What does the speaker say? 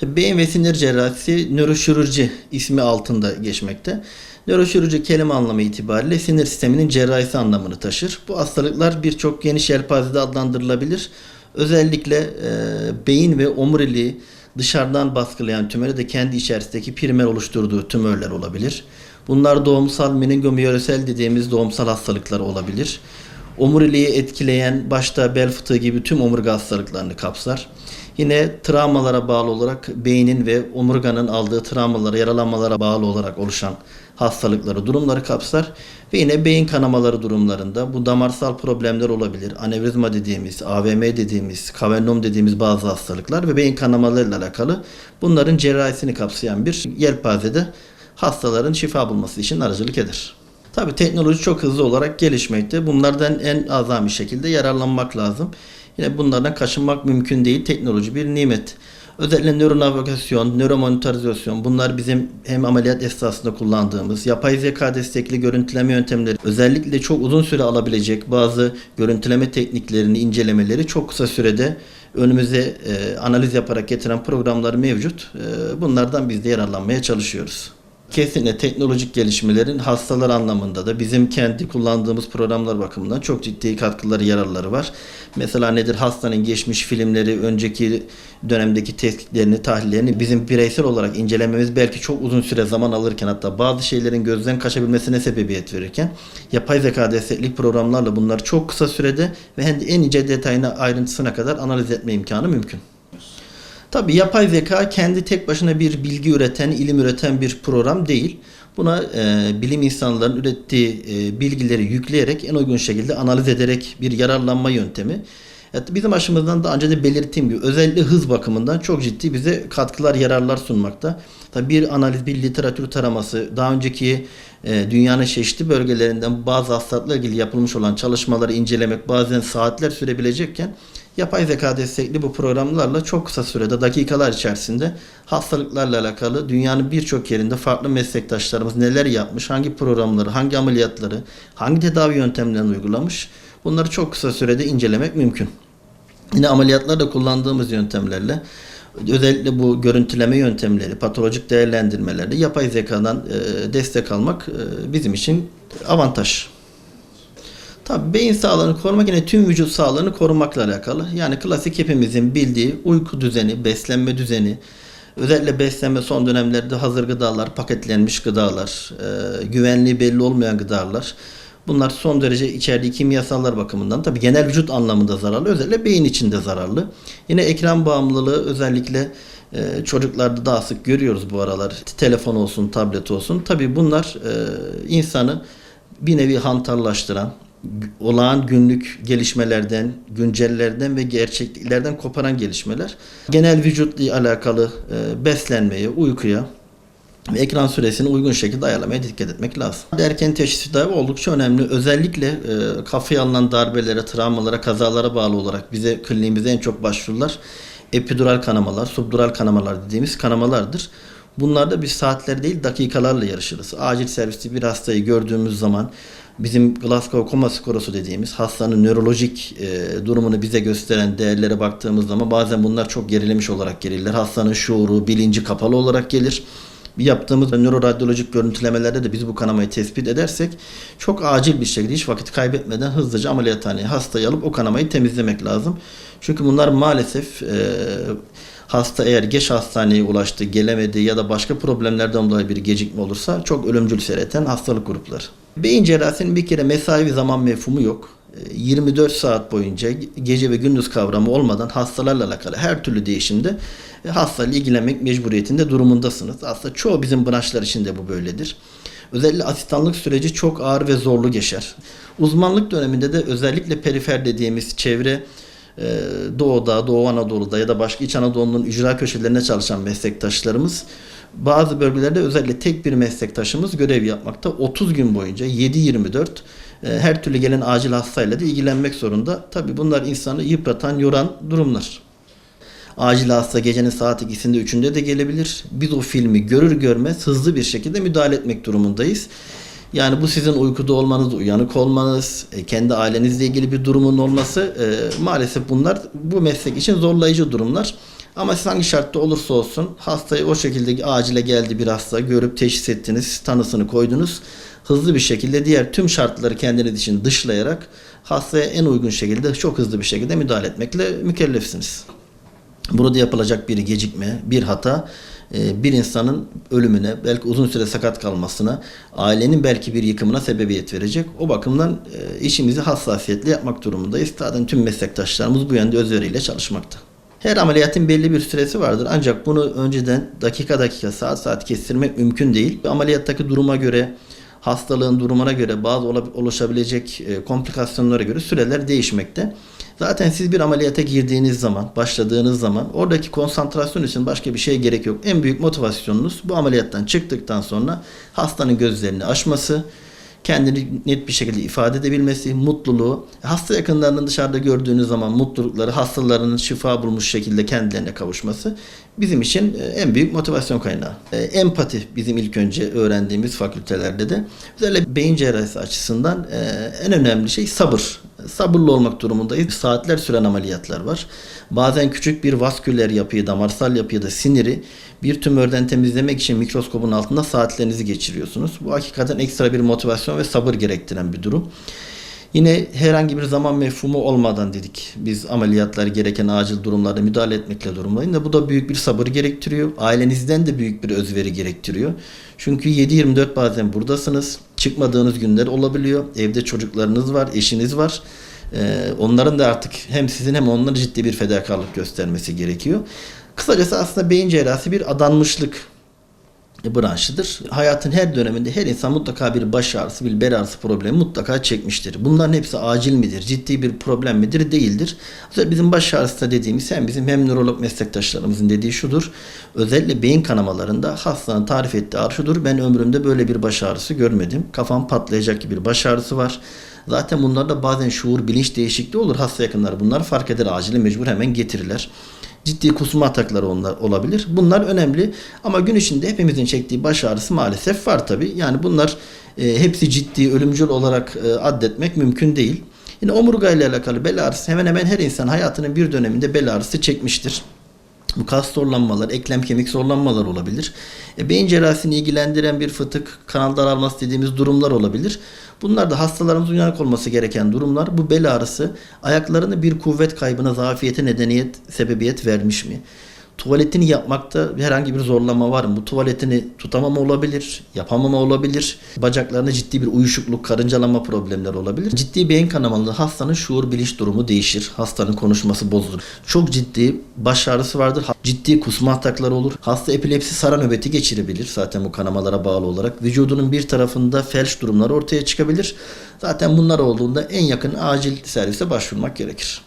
Beyin ve sinir cerrahisi nöroşirurji ismi altında geçmekte. Nöroşirurji kelime anlamı itibariyle sinir sisteminin cerrahisi anlamını taşır. Bu hastalıklar birçok geniş yelpazede adlandırılabilir. Özellikle beyin ve omuriliği dışarıdan baskılayan tümörü de kendi içerisindeki primer oluşturduğu tümörler olabilir. Bunlar doğumsal meningomiyelosel dediğimiz doğumsal hastalıklar olabilir. Omuriliği etkileyen başta bel fıtığı gibi tüm omurga hastalıklarını kapsar. Yine travmalara bağlı olarak beynin ve omurganın aldığı travmalara, yaralanmalara bağlı olarak oluşan hastalıkları, durumları kapsar. Ve yine beyin kanamaları durumlarında bu damarsal problemler olabilir. Anevrizma dediğimiz, AVM dediğimiz, kavernom dediğimiz bazı hastalıklar ve beyin kanamalarıyla alakalı bunların cerrahisini kapsayan bir yelpazede hastaların şifa bulması için aracılık eder. Tabii teknoloji çok hızlı olarak gelişmekte. Bunlardan en azami şekilde yararlanmak lazım. Yine bunlardan kaçınmak mümkün değil. Teknoloji bir nimet. Özellikle nöronavigasyon, nöromonitorizasyon bunlar bizim hem ameliyat esnasında kullandığımız yapay zeka destekli görüntüleme yöntemleri, özellikle çok uzun süre alabilecek bazı görüntüleme tekniklerini, incelemeleri çok kısa sürede önümüze analiz yaparak getiren programlar mevcut. Bunlardan biz de yararlanmaya çalışıyoruz. Kesinlikle teknolojik gelişmelerin hastalar anlamında da bizim kendi kullandığımız programlar bakımından çok ciddi katkıları, yararları var. Mesela nedir? Hastanın geçmiş filmleri, önceki dönemdeki tespitlerini, tahlillerini bizim bireysel olarak incelememiz belki çok uzun süre zaman alırken, hatta bazı şeylerin gözden kaçabilmesine sebebiyet verirken yapay zeka destekli programlarla bunları çok kısa sürede ve en ince detayına, ayrıntısına kadar analiz etme imkanı mümkün. Tabii yapay zeka kendi tek başına bir bilgi üreten, ilim üreten bir program değil. Buna bilim insanlarının ürettiği bilgileri yükleyerek en uygun şekilde analiz ederek bir yararlanma yöntemi. Bizim aşımızdan daha önce de belirttiğim gibi özellikle hız bakımından çok ciddi bize katkılar, yararlar sunmakta. Tabii bir analiz, bir literatür taraması, daha önceki dünyanın çeşitli bölgelerinden bazı hastalıklarla ilgili yapılmış olan çalışmaları incelemek bazen saatler sürebilecekken yapay zeka destekli bu programlarla çok kısa sürede, dakikalar içerisinde hastalıklarla alakalı dünyanın birçok yerinde farklı meslektaşlarımız neler yapmış, hangi programları, hangi ameliyatları, hangi tedavi yöntemlerini uygulamış, bunları çok kısa sürede incelemek mümkün. Yine ameliyatlarda kullandığımız yöntemlerle özellikle bu görüntüleme yöntemleri, patolojik değerlendirmelerde yapay zekadan destek almak bizim için avantaj. Tabii beyin sağlığını korumak yine tüm vücut sağlığını korumakla alakalı. Yani klasik hepimizin bildiği uyku düzeni, beslenme düzeni, özellikle beslenme son dönemlerde hazır gıdalar, paketlenmiş gıdalar, güvenliği belli olmayan gıdalar. Bunlar son derece içerdiği kimyasallar bakımından tabii genel vücut anlamında zararlı, özellikle beyin için de zararlı. Yine ekran bağımlılığı özellikle çocuklarda daha sık görüyoruz bu aralar. Telefon olsun, tablet olsun. Tabii bunlar insanı bir nevi hantallaştıran, olağan günlük gelişmelerden, güncellerden ve gerçekliklerden koparan gelişmeler. Genel vücutla alakalı beslenmeye, uykuya ve ekran süresini uygun şekilde ayarlamaya dikkat etmek lazım. Erken teşhis tedavi oldukça önemli. Özellikle kafaya alınan darbelere, travmalara, kazalara bağlı olarak bize kliniğimize en çok başvurular epidural kanamalar, subdural kanamalar dediğimiz kanamalardır. Bunlarda biz saatler değil dakikalarla yarışırız. Acil serviste bir hastayı gördüğümüz zaman bizim Glasgow Koma Skorosu dediğimiz hastanın nörolojik durumunu bize gösteren değerlere baktığımız zaman bazen bunlar çok gerilemiş olarak gelirler. Hastanın şuuru, bilinci kapalı olarak gelir. Yaptığımız nöroradyolojik görüntülemelerde de biz bu kanamayı tespit edersek çok acil bir şekilde hiç vakit kaybetmeden hızlıca ameliyathaneye hastayı alıp o kanamayı temizlemek lazım. Çünkü bunlar maalesef Hasta eğer geç hastaneye ulaştı, gelemedi ya da başka problemlerden dolayı bir gecikme olursa çok ölümcül seyreden hastalık grupları. Beyin cerrahisinin bir kere mesai zaman mefhumu yok. 24 saat boyunca gece ve gündüz kavramı olmadan hastalarla alakalı her türlü değişimde hastayla ilgilenmek mecburiyetinde durumundasınız. Aslında çoğu bizim branşlar için de bu böyledir. Özellikle asistanlık süreci çok ağır ve zorlu geçer. Uzmanlık döneminde de özellikle perifer dediğimiz çevre Doğu'da, Doğu Anadolu'da ya da başka İç Anadolu'nun ücra köşelerine çalışan meslektaşlarımız bazı bölgelerde özellikle tek bir meslektaşımız görev yapmakta. 30 gün boyunca 7-24 her türlü gelen acil hastayla da ilgilenmek zorunda. Tabii bunlar insanı yıpratan, yoran durumlar. Acil hasta gecenin saat 2'sinde 3'ünde de gelebilir. Biz o filmi görür görmez hızlı bir şekilde müdahale etmek durumundayız. Yani bu sizin uykuda olmanız, uyanık olmanız, kendi ailenizle ilgili bir durumun olması maalesef bunlar bu meslek için zorlayıcı durumlar. Ama siz hangi şartta olursa olsun hastayı o şekilde acile geldi bir hasta görüp teşhis ettiniz, tanısını koydunuz. Hızlı bir şekilde diğer tüm şartları kendiniz için dışlayarak hastaya en uygun şekilde çok hızlı bir şekilde müdahale etmekle mükellefsiniz. Burada yapılacak bir gecikme, bir hata bir insanın ölümüne, belki uzun süre sakat kalmasına, ailenin belki bir yıkımına sebebiyet verecek. O bakımdan işimizi hassasiyetle yapmak durumundayız. Zaten tüm meslektaşlarımız bu yönde özveriyle çalışmakta. Her ameliyatın belli bir süresi vardır. Ancak bunu önceden dakika dakika, saat saat kestirmek mümkün değil. Ameliyattaki duruma göre, hastalığın durumuna göre, bazı oluşabilecek komplikasyonlara göre süreler değişmekte. Zaten siz bir ameliyata girdiğiniz zaman, başladığınız zaman oradaki konsantrasyon için başka bir şeye gerek yok. En büyük motivasyonunuz bu ameliyattan çıktıktan sonra hastanın gözlerini açması, kendini net bir şekilde ifade edebilmesi, mutluluğu, hasta yakınlarının dışarıda gördüğünüz zaman mutlulukları, hastalarının şifa bulmuş şekilde kendilerine kavuşması bizim için en büyük motivasyon kaynağı. Empati bizim ilk önce öğrendiğimiz fakültelerde de. Özellikle beyin cerrahisi açısından en önemli şey sabır. Sabırlı olmak durumundayız. Saatler süren ameliyatlar var. Bazen küçük bir vasküler yapıyı, damarsal yapıyı da siniri bir tümörden temizlemek için mikroskopun altında saatlerinizi geçiriyorsunuz. Bu hakikaten ekstra bir motivasyon ve sabır gerektiren bir durum. Yine herhangi bir zaman mefhumu olmadan dedik. Biz ameliyatlar gereken acil durumlarda müdahale etmekle durumdayız. Bu da büyük bir sabır gerektiriyor. Ailenizden de büyük bir özveri gerektiriyor. Çünkü 7-24 bazen buradasınız. Çıkmadığınız günler olabiliyor. Evde çocuklarınız var, eşiniz var. Onların da artık hem sizin hem onların ciddi bir fedakarlık göstermesi gerekiyor. Kısacası aslında beyin cerrahisi bir adanmışlık branşıdır. Hayatın her döneminde her insan mutlaka bir baş ağrısı, bir bel ağrısı problemi mutlaka çekmiştir. Bunların hepsi acil midir, ciddi bir problem midir? Değildir. Özellikle bizim baş ağrısı da dediğimiz hem bizim hem nörolog meslektaşlarımızın dediği şudur. Özellikle beyin kanamalarında hastanın tarif ettiği ağrı şudur. Ben ömrümde böyle bir baş ağrısı görmedim. Kafam patlayacak gibi bir baş ağrısı var. Zaten bunlarda bazen şuur, bilinç değişikliği olur. Hasta yakınları bunlar fark eder. Acile mecbur hemen getirirler. Ciddi kusma atakları olabilir. Bunlar önemli ama gün içinde hepimizin çektiği baş ağrısı maalesef var tabii. Yani bunlar hepsi ciddi, ölümcül olarak addetmek mümkün değil. Yine omurga ile alakalı bel ağrısı hemen hemen her insan hayatının bir döneminde bel ağrısı çekmiştir. Bu kas zorlanmalar, eklem kemik zorlanmalar olabilir. Beyin cerrahisini ilgilendiren bir fıtık, kanal daralması dediğimiz durumlar olabilir. Bunlar da hastalarımızın uyanık olması gereken durumlar. Bu bel ağrısı ayaklarını bir kuvvet kaybına, zafiyete sebebiyet vermiş mi? Tuvaletini yapmakta herhangi bir zorlama var mı? Bu tuvaletini tutamama olabilir, yapamama olabilir. Bacaklarında ciddi bir uyuşukluk, karıncalama problemleri olabilir. Ciddi beyin kanamalı hastanın şuur bilinç durumu değişir. Hastanın konuşması bozulur. Çok ciddi baş ağrısı vardır. Ciddi kusma atakları olur. Hasta epilepsi sara nöbeti geçirebilir. Zaten bu kanamalara bağlı olarak. Vücudunun bir tarafında felç durumları ortaya çıkabilir. Zaten bunlar olduğunda en yakın acil servise başvurmak gerekir.